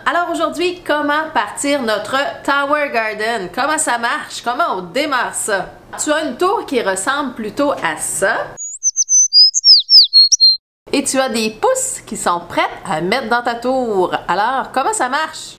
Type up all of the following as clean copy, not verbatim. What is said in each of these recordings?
Alors aujourd'hui, comment partir notre Tower Garden? Comment ça marche? Comment on démarre ça? Tu as une tour qui ressemble plutôt à ça. Et tu as des pousses qui sont prêtes à mettre dans ta tour. Alors, comment ça marche?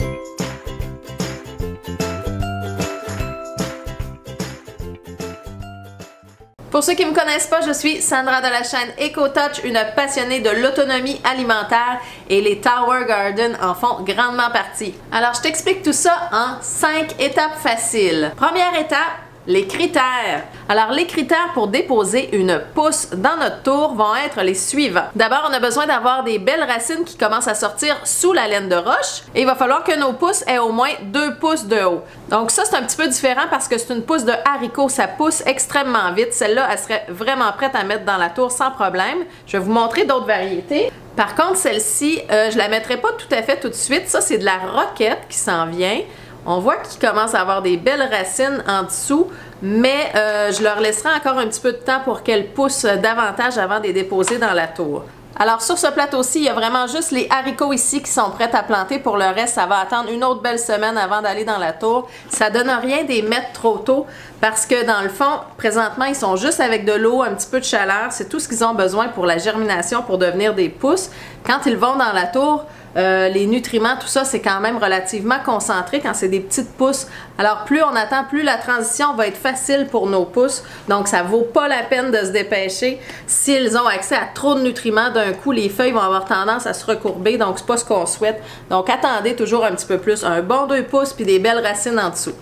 Pour ceux qui ne me connaissent pas, je suis Sandra de la chaîne EcoTouch, une passionnée de l'autonomie alimentaire et les Tower Garden en font grandement partie. Alors, je t'explique tout ça en 5 étapes faciles. Première étape, les critères. Alors, les critères pour déposer une pousse dans notre tour vont être les suivants. D'abord, on a besoin d'avoir des belles racines qui commencent à sortir sous la laine de roche et il va falloir que nos pousses aient au moins 2 pouces de haut. Donc ça, c'est un petit peu différent parce que c'est une pousse de haricot, ça pousse extrêmement vite. Celle-là, elle serait vraiment prête à mettre dans la tour sans problème. Je vais vous montrer d'autres variétés. Par contre, celle-ci, je la mettrai pas tout à fait tout de suite. Ça, c'est de la roquette qui s'en vient. On voit qu'ils commencent à avoir des belles racines en dessous, mais je leur laisserai encore un petit peu de temps pour qu'elles poussent davantage avant de les déposer dans la tour. Alors sur ce plateau-ci, il y a vraiment juste les haricots ici qui sont prêts à planter. Pour le reste, ça va attendre une autre belle semaine avant d'aller dans la tour. Ça donne rien de les mettre trop tôt parce que dans le fond, présentement, ils sont juste avec de l'eau, un petit peu de chaleur. C'est tout ce qu'ils ont besoin pour la germination, pour devenir des pousses. Quand ils vont dans la tour, les nutriments, tout ça, c'est quand même relativement concentré quand c'est des petites pousses. Alors plus on attend, plus la transition va être facile pour nos pousses. Donc ça vaut pas la peine de se dépêcher. S'ils ont accès à trop de nutriments d'un coup, les feuilles vont avoir tendance à se recourber. Donc c'est pas ce qu'on souhaite. Donc attendez toujours un petit peu plus. Un bon 2 pouces puis des belles racines en dessous.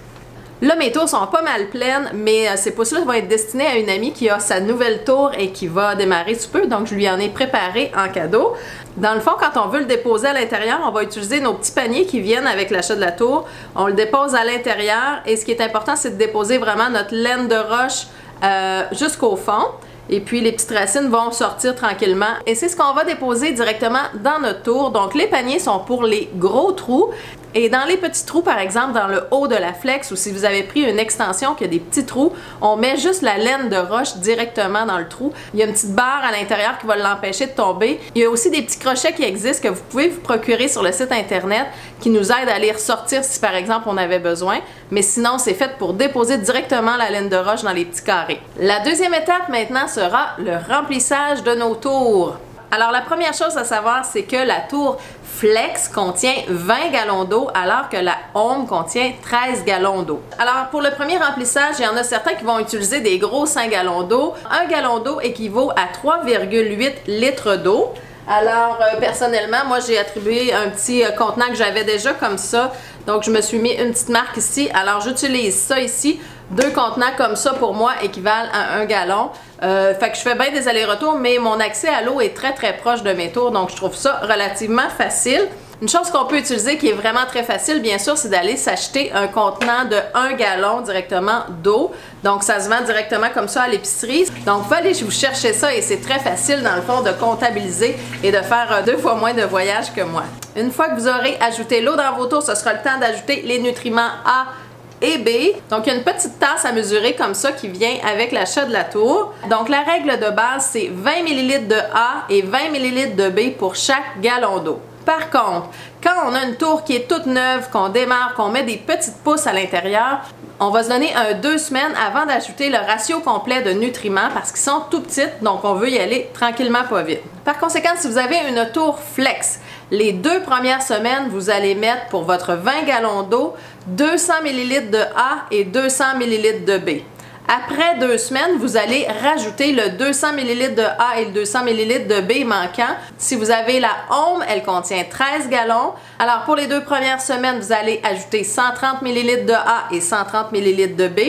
Là, mes tours sont pas mal pleines, mais ces pousses-là vont être destinées à une amie qui a sa nouvelle tour et qui va démarrer sous peu, donc je lui en ai préparé en cadeau. Dans le fond, quand on veut le déposer à l'intérieur, on va utiliser nos petits paniers qui viennent avec l'achat de la tour. On le dépose à l'intérieur et ce qui est important, c'est de déposer vraiment notre laine de roche jusqu'au fond. Et puis les petites racines vont sortir tranquillement. Et c'est ce qu'on va déposer directement dans notre tour. Donc les paniers sont pour les gros trous. Et dans les petits trous, par exemple, dans le haut de la flex, ou si vous avez pris une extension qui a des petits trous, on met juste la laine de roche directement dans le trou. Il y a une petite barre à l'intérieur qui va l'empêcher de tomber. Il y a aussi des petits crochets qui existent que vous pouvez vous procurer sur le site internet qui nous aident à les ressortir si par exemple on avait besoin. Mais sinon, c'est fait pour déposer directement la laine de roche dans les petits carrés. La deuxième étape maintenant sera le remplissage de nos tours. Alors la première chose à savoir, c'est que la tour Flex contient 20 gallons d'eau alors que la Home contient 13 gallons d'eau. Alors pour le premier remplissage, il y en a certains qui vont utiliser des gros 5 gallons d'eau. 1 gallon d'eau équivaut à 3,8 litres d'eau. Alors personnellement, moi j'ai attribué un petit contenant que j'avais déjà comme ça. Donc je me suis mis une petite marque ici. Alors j'utilise ça ici. 2 contenants comme ça pour moi équivalent à 1 gallon. Fait que je fais bien des allers-retours, mais mon accès à l'eau est très très proche de mes tours, donc je trouve ça relativement facile. Une chose qu'on peut utiliser qui est vraiment très facile, bien sûr, c'est d'aller s'acheter un contenant de 1 gallon directement d'eau. Donc ça se vend directement comme ça à l'épicerie. Donc vous allez vous chercher ça et c'est très facile dans le fond de comptabiliser et de faire 2 fois moins de voyages que moi. Une fois que vous aurez ajouté l'eau dans vos tours, ce sera le temps d'ajouter les nutriments A et B. Donc, il y a une petite tasse à mesurer comme ça qui vient avec l'achat de la tour. Donc, la règle de base, c'est 20 ml de A et 20 ml de B pour chaque gallon d'eau. Par contre, quand on a une tour qui est toute neuve, qu'on démarre, qu'on met des petites pousses à l'intérieur, on va se donner 2 semaines avant d'ajouter le ratio complet de nutriments parce qu'ils sont tout petites, donc on veut y aller tranquillement, pas vite. Par conséquent, si vous avez une tour Flex, les 2 premières semaines, vous allez mettre pour votre 20 gallons d'eau 200 ml de A et 200 ml de B. Après 2 semaines, vous allez rajouter le 200 ml de A et le 200 ml de B manquant. Si vous avez la Home, elle contient 13 gallons. Alors pour les 2 premières semaines, vous allez ajouter 130 ml de A et 130 ml de B.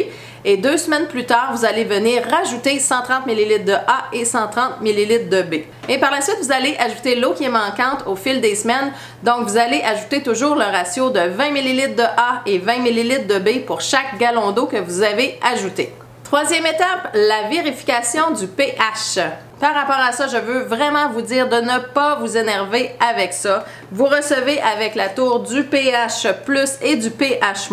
Et 2 semaines plus tard, vous allez venir rajouter 130 ml de A et 130 ml de B. Et par la suite, vous allez ajouter l'eau qui est manquante au fil des semaines. Donc, vous allez ajouter toujours le ratio de 20 ml de A et 20 ml de B pour chaque gallon d'eau que vous avez ajouté. Troisième étape, la vérification du pH. Par rapport à ça, je veux vraiment vous dire de ne pas vous énerver avec ça. Vous recevez avec la tour du pH+ et du pH-.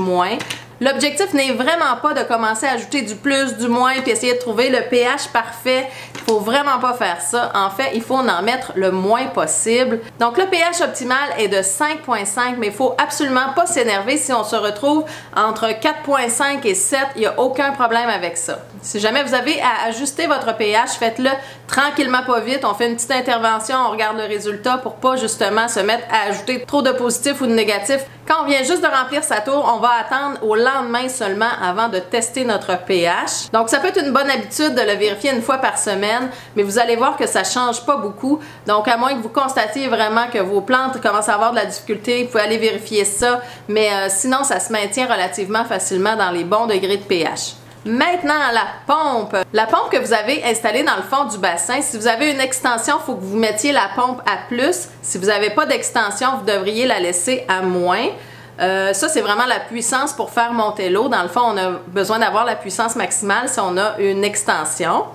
L'objectif n'est vraiment pas de commencer à ajouter du plus, du moins, puis essayer de trouver le pH parfait. Il faut vraiment pas faire ça. En fait, il faut en mettre le moins possible. Donc le pH optimal est de 5.5, mais il faut absolument pas s'énerver si on se retrouve entre 4.5 et 7. Il n'y a aucun problème avec ça. Si jamais vous avez à ajuster votre pH, faites-le tranquillement, pas vite. On fait une petite intervention, on regarde le résultat pour pas justement se mettre à ajouter trop de positifs ou de négatifs. Quand on vient juste de remplir sa tour, on va attendre au lendemain seulement avant de tester notre pH. Donc ça peut être une bonne habitude de le vérifier une fois par semaine, mais vous allez voir que ça change pas beaucoup. Donc à moins que vous constatiez vraiment que vos plantes commencent à avoir de la difficulté, vous pouvez aller vérifier ça, mais sinon ça se maintient relativement facilement dans les bons degrés de pH. Maintenant, la pompe. La pompe que vous avez installée dans le fond du bassin, si vous avez une extension, il faut que vous mettiez la pompe à plus. Si vous n'avez pas d'extension, vous devriez la laisser à moins. Ça, c'est vraiment la puissance pour faire monter l'eau. Dans le fond, on a besoin d'avoir la puissance maximale si on a une extension.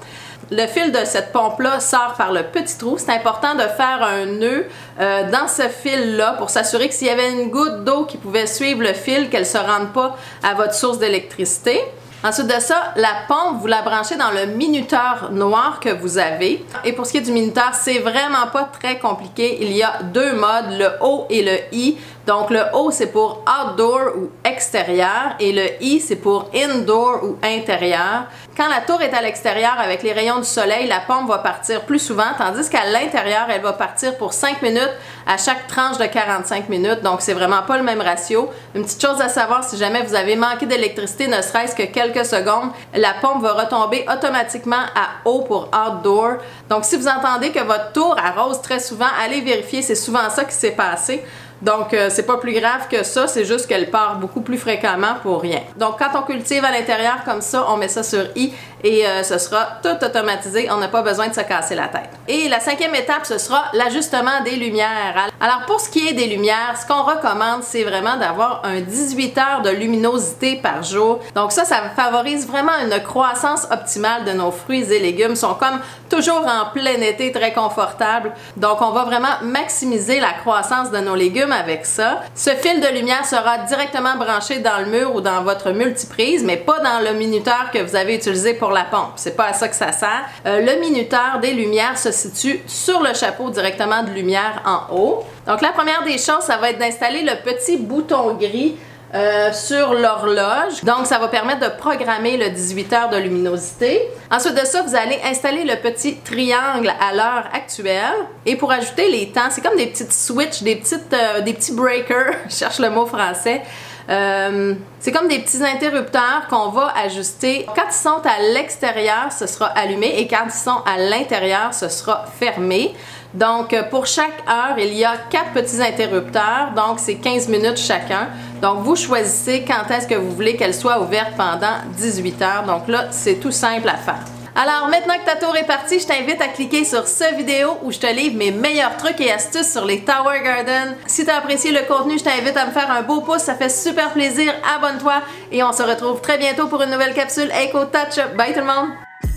Le fil de cette pompe-là sort par le petit trou. C'est important de faire un nœud dans ce fil-là pour s'assurer que s'il y avait une goutte d'eau qui pouvait suivre le fil, qu'elle ne se rende pas à votre source d'électricité. Ensuite de ça, la pompe, vous la branchez dans le minuteur noir que vous avez. Et pour ce qui est du minuteur, c'est vraiment pas très compliqué. Il y a deux modes, le O et le I. Donc le O, c'est pour outdoor ou extérieur et le I, c'est pour indoor ou intérieur. Quand la tour est à l'extérieur avec les rayons du soleil, la pompe va partir plus souvent, tandis qu'à l'intérieur, elle va partir pour 5 minutes à chaque tranche de 45 minutes. Donc c'est vraiment pas le même ratio. Une petite chose à savoir, si jamais vous avez manqué d'électricité, ne serait-ce que quelques secondes, la pompe va retomber automatiquement à O pour outdoor. Donc si vous entendez que votre tour arrose très souvent, allez vérifier, c'est souvent ça qui s'est passé. Donc, c'est pas plus grave que ça, c'est juste qu'elle part beaucoup plus fréquemment pour rien. Donc, quand on cultive à l'intérieur comme ça, on met ça sur I et ce sera tout automatisé. On n'a pas besoin de se casser la tête. Et la cinquième étape, ce sera l'ajustement des lumières. Alors, pour ce qui est des lumières, ce qu'on recommande, c'est vraiment d'avoir un 18 heures de luminosité par jour. Donc ça favorise vraiment une croissance optimale de nos fruits et légumes. Ils sont comme toujours en plein été, très confortables. Donc, on va vraiment maximiser la croissance de nos légumes avec ça. Ce fil de lumière sera directement branché dans le mur ou dans votre multiprise, mais pas dans le minuteur que vous avez utilisé pour la pompe. C'est pas à ça que ça sert. Le minuteur des lumières se situe sur le chapeau directement de lumière en haut. Donc la première des choses, ça va être d'installer le petit bouton gris sur l'horloge. Donc, ça va permettre de programmer le 18 heures de luminosité. Ensuite de ça, vous allez installer le petit triangle à l'heure actuelle. Et pour ajouter les temps, c'est comme des petites switches, des petits breakers, je cherche le mot français. C'est comme des petits interrupteurs qu'on va ajuster. Quand ils sont à l'extérieur, ce sera allumé et quand ils sont à l'intérieur, ce sera fermé. Donc, pour chaque heure, il y a 4 petits interrupteurs, donc c'est 15 minutes chacun. Donc, vous choisissez quand est-ce que vous voulez qu'elle soit ouverte pendant 18 heures. Donc là, c'est tout simple à faire. Alors, maintenant que ta tour est partie, je t'invite à cliquer sur cette vidéo où je te livre mes meilleurs trucs et astuces sur les Tower Gardens. Si tu as apprécié le contenu, je t'invite à me faire un beau pouce, ça fait super plaisir. Abonne-toi et on se retrouve très bientôt pour une nouvelle capsule EcoTouch. Bye tout le monde!